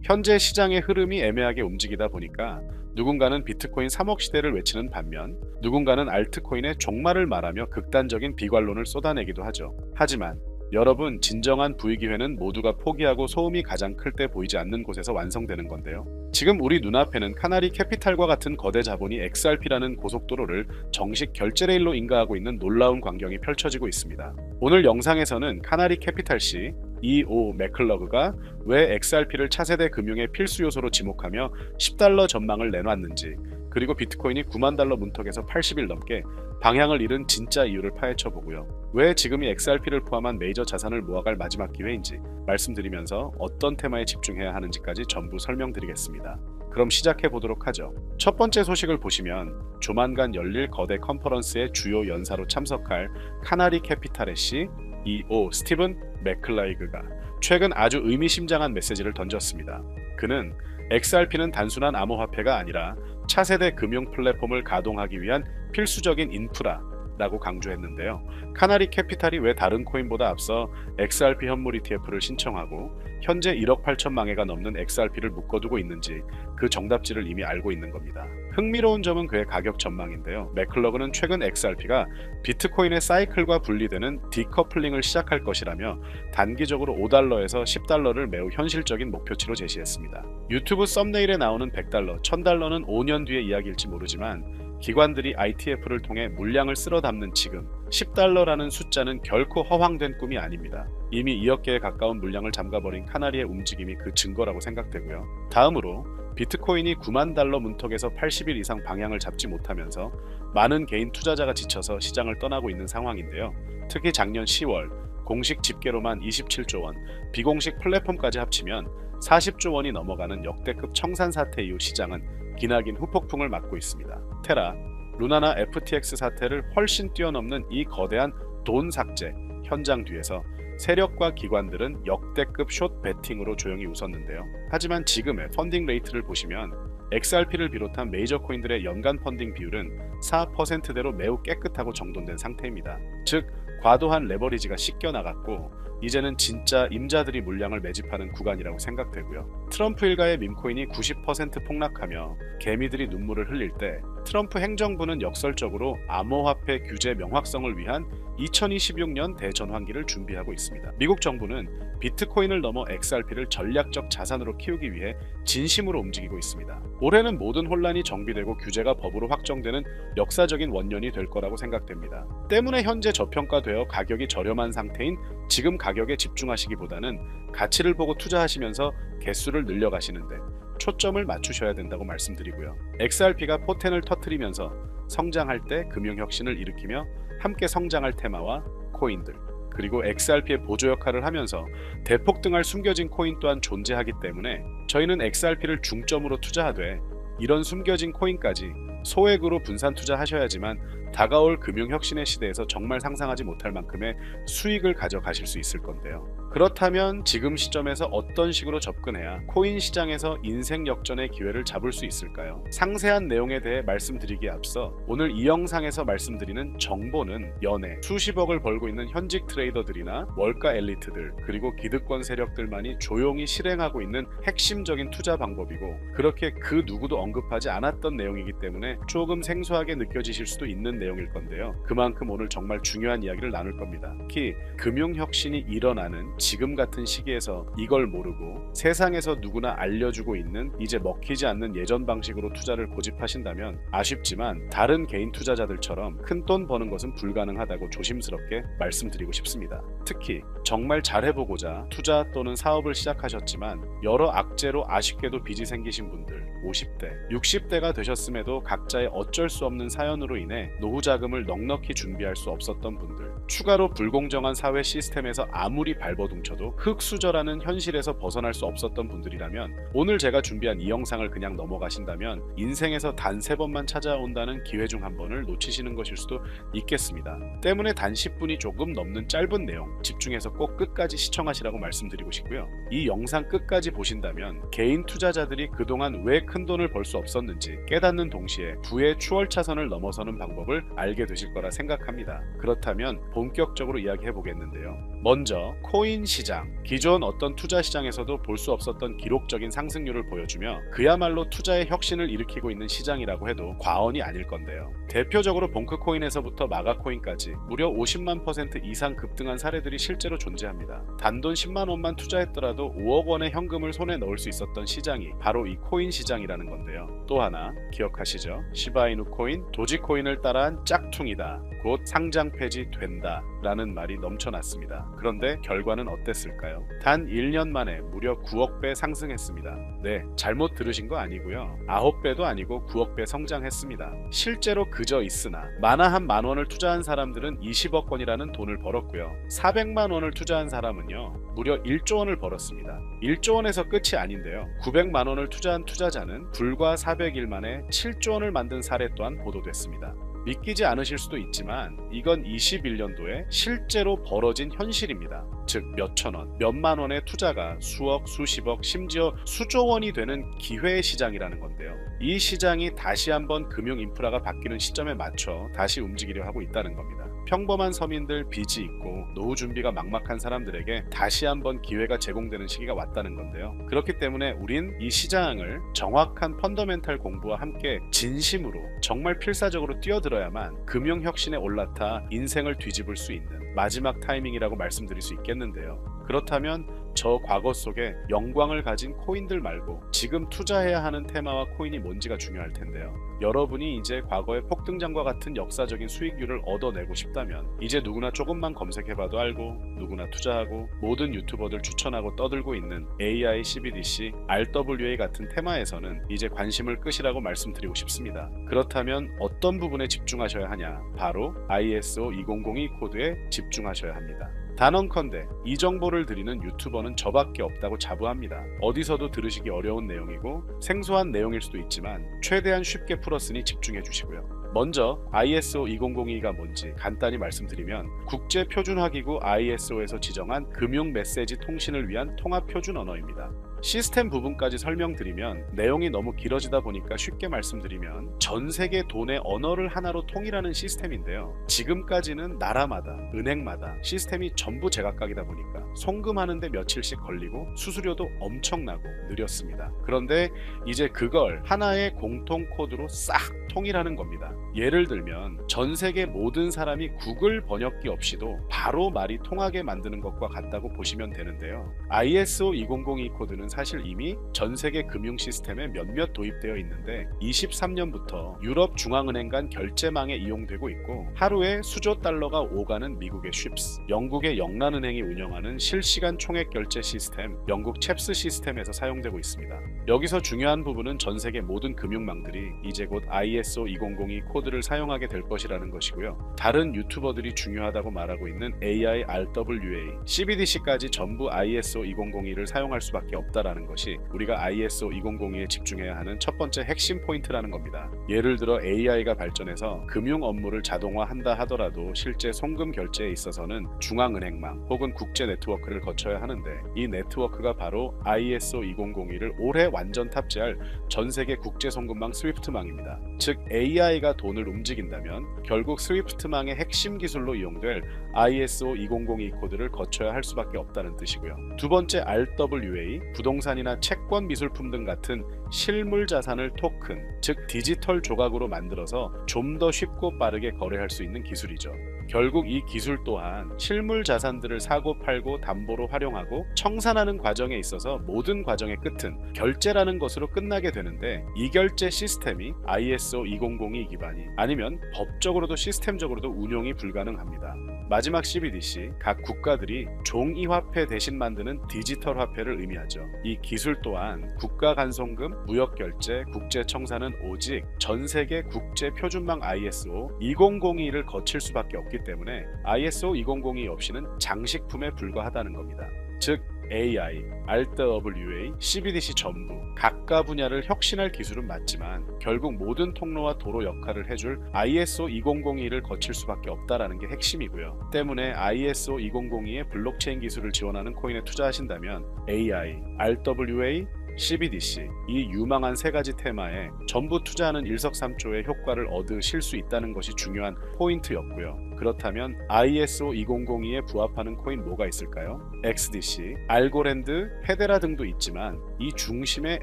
현재 시장의 흐름이 애매하게 움직이다 보니까 누군가는 비트코인 3억 시대를 외치는 반면 누군가는 알트코인의 종말을 말하며 극단적인 비관론을 쏟아내기도 하죠. 하지만 여러분, 진정한 부의 기회는 모두가 포기하고 소음이 가장 클 때 보이지 않는 곳에서 완성되는 건데요. 지금 우리 눈앞에는 카나리 캐피탈과 같은 거대 자본이 XRP라는 고속도로를 정식 결제 레일로 인가하고 있는 놀라운 광경이 펼쳐지고 있습니다. 오늘 영상에서는 카나리 캐피탈 씨 E.O. 맥클러그가 왜 XRP를 차세대 금융의 필수 요소로 지목하며 $10 전망을 내놨는지, 그리고 비트코인이 9만 달러 문턱에서 80일 넘게 방향을 잃은 진짜 이유를 파헤쳐 보고요. 왜 지금이 XRP를 포함한 메이저 자산을 모아갈 마지막 기회인지 말씀드리면서 어떤 테마에 집중해야 하는지까지 전부 설명드리겠습니다. 그럼 시작해 보도록 하죠. 첫 번째 소식을 보시면 조만간 열릴 거대 컨퍼런스의 주요 연사로 참석할 카나리 캐피탈의 CEO 스티븐 맥클라이그가 최근 아주 의미심장한 메시지를 던졌습니다. 그는 XRP는 단순한 암호화폐가 아니라 차세대 금융 플랫폼을 가동하기 위한 필수적인 인프라라고 강조했는데요. 카나리 캐피탈이 왜 다른 코인보다 앞서 XRP 현물 ETF를 신청하고 현재 1억 8천만 개가 넘는 XRP를 묶어두고 있는지 그 정답지를 이미 알고 있는 겁니다. 흥미로운 점은 그의 가격 전망인데요. 맥클러그는 최근 XRP가 비트코인의 사이클과 분리되는 디커플링을 시작할 것이라며 단기적으로 $5에서 $10를 매우 현실적인 목표치로 제시했습니다. 유튜브 썸네일에 나오는 $100, $1000는 5년 뒤의 이야기일지 모르지만 기관들이 ITF를 통해 물량을 쓸어 담는 지금 $10라는 숫자는 결코 허황된 꿈이 아닙니다. 이미 2억 개에 가까운 물량을 잠가버린 카나리의 움직임이 그 증거라고 생각되고요. 다음으로 비트코인이 9만 달러 문턱에서 80일 이상 방향을 잡지 못하면서 많은 개인 투자자가 지쳐서 시장을 떠나고 있는 상황인데요. 특히 작년 10월 공식 집계로만 27조 원, 비공식 플랫폼까지 합치면 40조 원이 넘어가는 역대급 청산 사태 이후 시장은 기나긴 후폭풍을 맞고 있습니다. 테라, 루나나 FTX 사태를 훨씬 뛰어넘는 이 거대한 돈 삭제 현장 뒤에서 세력과 기관들은 역대급 숏 베팅으로 조용히 웃었는데요. 하지만 지금의 펀딩 레이트를 보시면 XRP를 비롯한 메이저 코인들의 연간 펀딩 비율은 4%대로 매우 깨끗하고 정돈된 상태입니다. 즉, 과도한 레버리지가 씻겨나갔고 이제는 진짜 임자들이 물량을 매집하는 구간이라고 생각되고요. 트럼프 일가의 밈코인이 90% 폭락하며 개미들이 눈물을 흘릴 때 트럼프 행정부는 역설적으로 암호화폐 규제 명확성을 위한 2026년 대전환기를 준비하고 있습니다. 미국 정부는 비트코인을 넘어 XRP를 전략적 자산으로 키우기 위해 진심으로 움직이고 있습니다. 올해는 모든 혼란이 정비되고 규제가 법으로 확정되는 역사적인 원년이 될 거라고 생각됩니다. 때문에 현재 저평가되어 가격이 저렴한 상태인 지금 가격에 집중하시기보다는 가치를 보고 투자하시면서 개수를 늘려가시는데 초점을 맞추셔야 된다고 말씀드리고요. XRP가 포텐을 터뜨리면서 성장할 때 금융혁신을 일으키며 함께 성장할 테마와 코인들, 그리고 XRP의 보조 역할을 하면서 대폭등할 숨겨진 코인 또한 존재하기 때문에 저희는 XRP를 중점으로 투자하되 이런 숨겨진 코인까지 소액으로 분산 투자하셔야지만 다가올 금융혁신의 시대에서 정말 상상하지 못할 만큼의 수익을 가져가실 수 있을 건데요. 그렇다면 지금 시점에서 어떤 식으로 접근해야 코인 시장에서 인생 역전의 기회를 잡을 수 있을까요? 상세한 내용에 대해 말씀드리기에 앞서 오늘 이 영상에서 말씀드리는 정보는 연에 수십억을 벌고 있는 현직 트레이더들이나 월가 엘리트들 그리고 기득권 세력들만이 조용히 실행하고 있는 핵심적인 투자 방법이고 그렇게 그 누구도 언급하지 않았던 내용이기 때문에 조금 생소하게 느껴지실 수도 있는 내용일 건데요. 그만큼 오늘 정말 중요한 이야기를 나눌 겁니다. 특히 금융혁신이 일어나는 지금 같은 시기에서 이걸 모르고 세상에서 누구나 알려주고 있는 이제 먹히지 않는 예전 방식으로 투자를 고집하신다면 아쉽지만 다른 개인 투자자들처럼 큰 돈 버는 것은 불가능하다고 조심스럽게 말씀드리고 싶습니다. 특히 정말 잘해보고자 투자 또는 사업을 시작하셨지만 여러 악재로 아쉽게도 빚이 생기신 분들 50대, 60대가 되셨음에도 각자의 어쩔 수 없는 사연으로 인해 노후 자금을 넉넉히 준비할 수 없었던 분들, 추가로 불공정한 사회 시스템에서 아무리 발버둥쳐도 흙수저라는 현실에서 벗어날 수 없었던 분들이라면 오늘 제가 준비한 이 영상을 그냥 넘어가신다면 인생에서 단 3번만 찾아온다는 기회 중 한 번을 놓치시는 것일 수도 있겠습니다. 때문에 단 10분이 조금 넘는 짧은 내용 집중해서 꼭 끝까지 시청하시라고 말씀드리고 싶고요. 이 영상 끝까지 보신다면 개인 투자자들이 그동안 왜 큰 돈을 벌 수 없었는지 깨닫는 동시에 부의 추월차선을 넘어서는 방법을 알게 되실 거라 생각합니다. 그렇다면 본격적으로 이야기해 보겠는데요. 먼저 코인 시장, 기존 어떤 투자 시장에서도 볼 수 없었던 기록적인 상승률을 보여주며 그야말로 투자의 혁신을 일으키고 있는 시장이라고 해도 과언이 아닐 건데요. 대표적으로 봉크코인에서부터 마가코인까지 무려 50만 % 이상 급등한 사례들이 실제로 존재합니다. 단돈 10만 원만 투자했더라도 5억 원의 현금을 손에 넣을 수 있었던 시장이 바로 이 코인 시장이라는 건데요. 또 하나 기억하시죠? 시바이누 코인, 도지코인을 따라한 짝퉁이다. 곧 상장 폐지된다 라는 말이 넘쳐났습니다. 그런데 결과는 어땠을까요? 단 1년 만에 무려 9억 배 상승했습니다. 네, 잘못 들으신 거 아니고요. 9배도 아니고 9억 배 성장했습니다. 실제로 그저 있으나 만화 한 만 원을 투자한 사람들은 20억 원이라는 돈을 벌었고요. 400만 원을 투자한 사람은요. 무려 1조 원을 벌었습니다. 1조 원에서 끝이 아닌데요. 900만 원을 투자한 투자자는 불과 400일 만에 7조 원을 만든 사례 또한 보도됐습니다. 믿기지 않으실 수도 있지만 이건 21년도에 실제로 벌어진 현실입니다. 즉 몇천 원, 몇만 원의 투자가 수억, 수십억, 심지어 수조 원이 되는 기회의 시장이라는 건데요. 이 시장이 다시 한번 금융 인프라가 바뀌는 시점에 맞춰 다시 움직이려 하고 있다는 겁니다. 평범한 서민들, 빚이 있고 노후 준비가 막막한 사람들에게 다시 한번 기회가 제공되는 시기가 왔다는 건데요. 그렇기 때문에 우린 이 시장을 정확한 펀더멘탈 공부와 함께 진심으로 정말 필사적으로 뛰어들어야만 금융혁신에 올라타 인생을 뒤집을 수 있는 마지막 타이밍이라고 말씀드릴 수 있겠는데요. 그렇다면 저 과거 속에 영광을 가진 코인들 말고 지금 투자해야 하는 테마와 코인이 뭔지가 중요할 텐데요. 여러분이 이제 과거의 폭등장과 같은 역사적인 수익률을 얻어내고 싶다면 이제 누구나 조금만 검색해봐도 알고 누구나 투자하고 모든 유튜버들 추천하고 떠들고 있는 AI, CBDC, RWA 같은 테마에서는 이제 관심을 끄시라고 말씀드리고 싶습니다. 그렇다면 어떤 부분에 집중하셔야 하냐? 바로 ISO 2002 코드에 집중하셔야 합니다. 단언컨대 이 정보를 드리는 유튜버는 저밖에 없다고 자부합니다. 어디서도 들으시기 어려운 내용이고 생소한 내용일 수도 있지만 최대한 쉽게 풀었으니 집중해 주시고요. 먼저 ISO 2002가 뭔지 간단히 말씀드리면 국제표준화기구 ISO에서 지정한 금융 메시지 통신을 위한 통합표준 언어입니다. 시스템 부분까지 설명드리면 내용이 너무 길어지다 보니까 쉽게 말씀드리면 전 세계 돈의 언어를 하나로 통일하는 시스템인데요. 지금까지는 나라마다, 은행마다 시스템이 전부 제각각이다 보니까 송금하는데 며칠씩 걸리고 수수료도 엄청나고 느렸습니다. 그런데 이제 그걸 하나의 공통 코드로 싹 통일하는 겁니다. 예를 들면 전 세계 모든 사람이 구글 번역기 없이도 바로 말이 통하게 만드는 것과 같다고 보시면 되는데요. ISO 2002 코드는 사실 이미 전 세계 금융 시스템에 몇몇 도입되어 있는데 23년부터 유럽 중앙은행 간 결제망에 이용되고 있고 하루에 수조 달러가 오가는 미국의 쉽스, 영국의 영란은행이 운영하는 실시간 총액 결제 시스템 영국 챕스 시스템에서 사용되고 있습니다. 여기서 중요한 부분은 전 세계 모든 금융망들이 이제 곧 ISO 2002 코드를 사용하게 될 것이라는 것이고요. 다른 유튜버들이 중요하다고 말하고 있는 AI, RWA, CBDC까지 전부 ISO 2002를 사용할 수밖에 없다라는 것이 우리가 ISO 2002에 집중해야 하는 첫 번째 핵심 포인트라는 겁니다. 예를 들어 AI가 발전해서 금융 업무를 자동화한다 하더라도 실제 송금 결제에 있어서는 중앙은행망 혹은 국제 네트워크를 거쳐야 하는데 이 네트워크가 바로 ISO 2002를 올해 완전 탑재할 전 세계 국제 송금망 스위프트망입니다. 즉 AI가 돈을 움직인다면 결국 스위프트망의 핵심 기술로 이용될 ISO 2002 코드를 거쳐야 할 수밖에 없다는 뜻이고요. 두 번째 RWA, 부동산이나 채권 미술품 등 같은 실물 자산을 토큰, 즉 디지털 조각으로 만들어서 좀 더 쉽고 빠르게 거래할 수 있는 기술이죠. 결국 이 기술 또한 실물 자산들을 사고 팔고 담보로 활용하고 청산하는 과정에 있어서 모든 과정의 끝은 결제라는 것으로 끝나게 되는데 이 결제 시스템이 ISO 2002 기반이 아니면 법적으로도 시스템적으로도 운용이 불가능합니다. 마지막 CBDC, 각 국가들이 종이 화폐 대신 만드는 디지털 화폐를 의미하죠. 이 기술 또한 국가 간송금, 무역 결제, 국제 청산은 오직 전 세계 국제 표준망 ISO 2002를 거칠 수밖에 없기 때문에 ISO 2002 없이는 장식품에 불과하다는 겁니다. 즉 AI, RWA, CBDC 전부 각각 분야를 혁신할 기술은 맞지만 결국 모든 통로와 도로 역할을 해줄 ISO 2002를 거칠 수밖에 없다라는 게 핵심이고요. 때문에 ISO 2002의 블록체인 기술을 지원하는 코인에 투자하신다면 AI, RWA, CBDC 이 유망한 세 가지 테마에 전부 투자하는 일석삼조의 효과를 얻으실 수 있다는 것이 중요한 포인트였고요. 그렇다면 ISO 2002에 부합하는 코인 뭐가 있을까요? XDC, 알고랜드, 헤데라 등도 있지만 이 중심에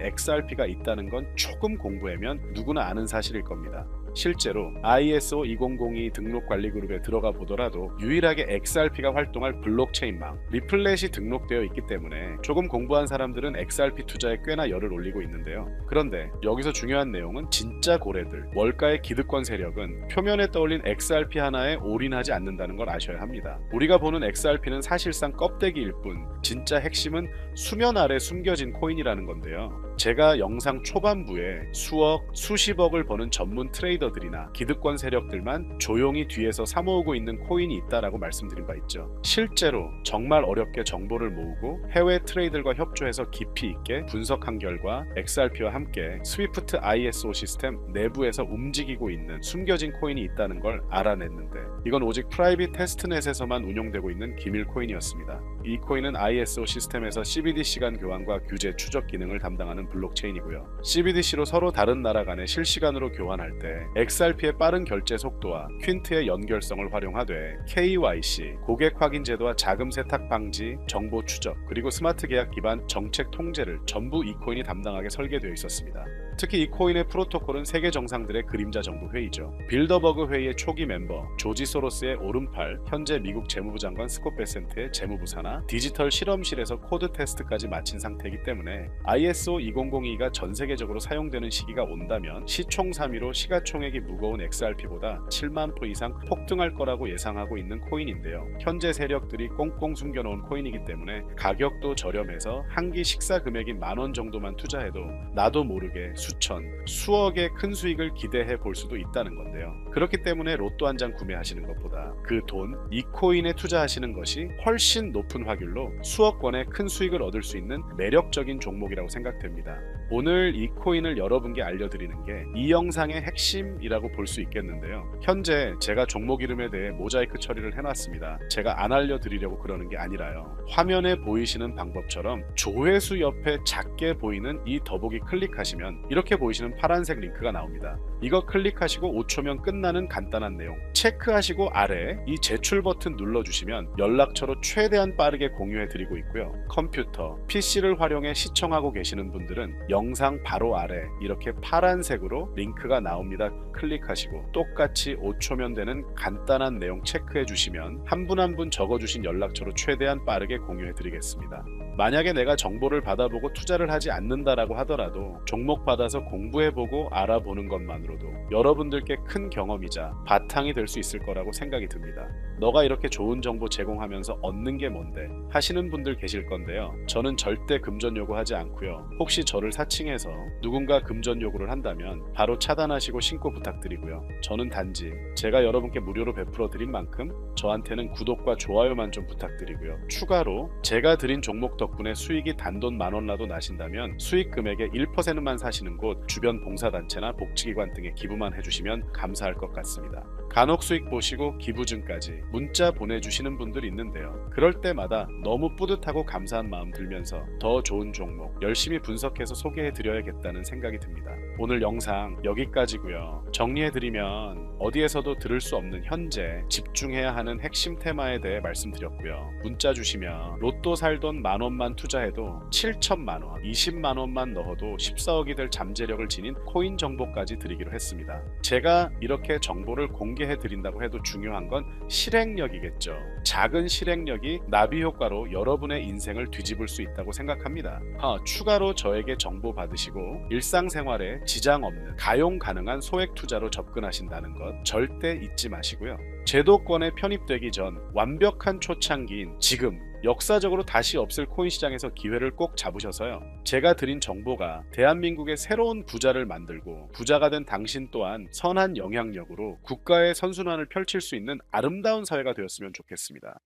XRP가 있다는 건 조금 공부하면 누구나 아는 사실일 겁니다. 실제로 ISO 2002 등록관리그룹에 들어가 보더라도 유일하게 XRP가 활동할 블록체인망 리플렛이 등록되어 있기 때문에 조금 공부한 사람들은 XRP 투자에 꽤나 열을 올리고 있는데요. 그런데 여기서 중요한 내용은 진짜 고래들, 월가의 기득권 세력은 표면에 떠올린 XRP 하나에 올인하지 않는다는 걸 아셔야 합니다. 우리가 보는 XRP는 사실상 껍데기일 뿐 진짜 핵심은 수면 아래 숨겨진 코인이라는 건데요. 제가 영상 초반부에 수억, 수십억을 버는 전문 트레이더들이나 기득권 세력들만 조용히 뒤에서 사모으고 있는 코인이 있다라고 말씀드린 바 있죠. 실제로 정말 어렵게 정보를 모으고 해외 트레이더들과 협조해서 깊이 있게 분석한 결과 XRP와 함께 스위프트 ISO 시스템 내부에서 움직이고 있는 숨겨진 코인이 있다는 걸 알아냈는데 이건 오직 프라이빗 테스트넷에서만 운용되고 있는 기밀 코인이었습니다. 이 코인은 ISO 시스템에서 CBDC 간 교환과 규제 추적 기능을 담당하는 블록체인이고요. CBDC로 서로 다른 나라 간에 실시간으로 교환할 때 XRP의 빠른 결제 속도와 퀸트의 연결성을 활용하되 KYC, 고객 확인 제도와 자금 세탁 방지, 정보 추적, 그리고 스마트 계약 기반 정책 통제를 전부 이 코인이 담당하게 설계되어 있었습니다. 특히 이 코인의 프로토콜은 세계 정상들의 그림자 정부 회의죠. 빌더버그 회의의 초기 멤버 조지 소로스의 오른팔, 현재 미국 재무부 장관 스콧 베센트의 재무부 산하, 디지털 실험실에서 코드 테스트까지 마친 상태이기 때문에 ISO 2002가 전 세계적으로 사용되는 시기가 온다면 시총 3위로 시가총액이 무거운 XRP보다 7만 포 이상 폭등할 거라고 예상하고 있는 코인인데요. 현재 세력들이 꽁꽁 숨겨놓은 코인이기 때문에 가격도 저렴해서 한 끼 식사 금액이 10,000원 정도만 투자해도 나도 모르게 수천, 수억의 큰 수익을 기대해 볼 수도 있다는 건데요. 그렇기 때문에 로또 한 장 구매하시는 것보다 그 돈, 이 코인에 투자하시는 것이 훨씬 높은 확률로 수억 원의 큰 수익을 얻을 수 있는 매력적인 종목이라고 생각됩니다. 오늘 이 코인을 여러분께 알려드리는 게 이 영상의 핵심이라고 볼 수 있겠는데요. 현재 제가 종목 이름에 대해 모자이크 처리를 해놨습니다. 제가 안 알려드리려고 그러는 게 아니라요. 화면에 보이시는 방법처럼 조회수 옆에 작게 보이는 이 더보기 클릭하시면 이렇게 보이시는 파란색 링크가 나옵니다. 이거 클릭하시고 5초면 끝나는 간단한 내용 체크하시고 아래 이 제출 버튼 눌러주시면 연락처로 최대한 빠르게 공유해드리고 있고요. 컴퓨터, PC를 활용해 시청하고 계시는 분들은 영상 바로 아래 이렇게 파란색으로 링크가 나옵니다. 클릭하시고 똑같이 5초면 되는 간단한 내용 체크해 주시면 한 분 한 분 적어주신 연락처로 최대한 빠르게 공유해 드리겠습니다. 만약에 내가 정보를 받아보고 투자를 하지 않는다라고 하더라도 종목 받아서 공부해보고 알아보는 것만으로도 여러분들께 큰 경험이자 바탕이 될 수 있을 거라고 생각이 듭니다. 너가 이렇게 좋은 정보 제공하면서 얻는 게 뭔데 하시는 분들 계실 건데요. 저는 절대 금전 요구하지 않고요. 혹시 저를 사칭해서 누군가 금전 요구를 한다면 바로 차단하시고 신고 부탁드리고요. 저는 단지 제가 여러분께 무료로 베풀어 드린 만큼 저한테는 구독과 좋아요만 좀 부탁드리고요. 추가로 제가 드린 종목 덕분에 수익이 단돈 10,000원라도 나신다면 수익 금액의 1%만 사시는 곳 주변 봉사단체나 복지기관 등에 기부만 해주시면 감사할 것 같습니다. 간혹 수익 보시고 기부증까지 문자 보내주시는 분들이 있는데요. 그럴 때마다 너무 뿌듯하고 감사한 마음 들면서 더 좋은 종목 열심히 분석해서 소개해드려야겠다는 생각이 듭니다. 오늘 영상 여기까지고요. 정리해드리면 어디에서도 들을 수 없는 현재 집중해야 하는 핵심 테마에 대해 말씀드렸고요. 문자 주시면 로또 살 돈 10,000원만 투자해도 7,000,000원, 200,000원만 넣어도 14억이 될 잠재력을 지닌 코인 정보까지 드리기로 했습니다. 제가 이렇게 정보를 공개해드린다고 해도 중요한 건 실행력이겠죠. 작은 실행력이 나비 효과로 여러분의 인생을 뒤집을 수 있다고 생각합니다. 추가로 저에게 정보 받으시고 일상생활에 지장 없는 가용 가능한 소액 투자로 접근하신다는 것 절대 잊지 마시고요. 제도권에 편입되기 전 완벽한 초창기인 지금 역사적으로 다시 없을 코인 시장에서 기회를 꼭 잡으셔서요. 제가 드린 정보가 대한민국의 새로운 부자를 만들고 부자가 된 당신 또한 선한 영향력으로 국가의 선순환을 펼칠 수 있는 아름다운 사회가 되었으면 좋겠습니다.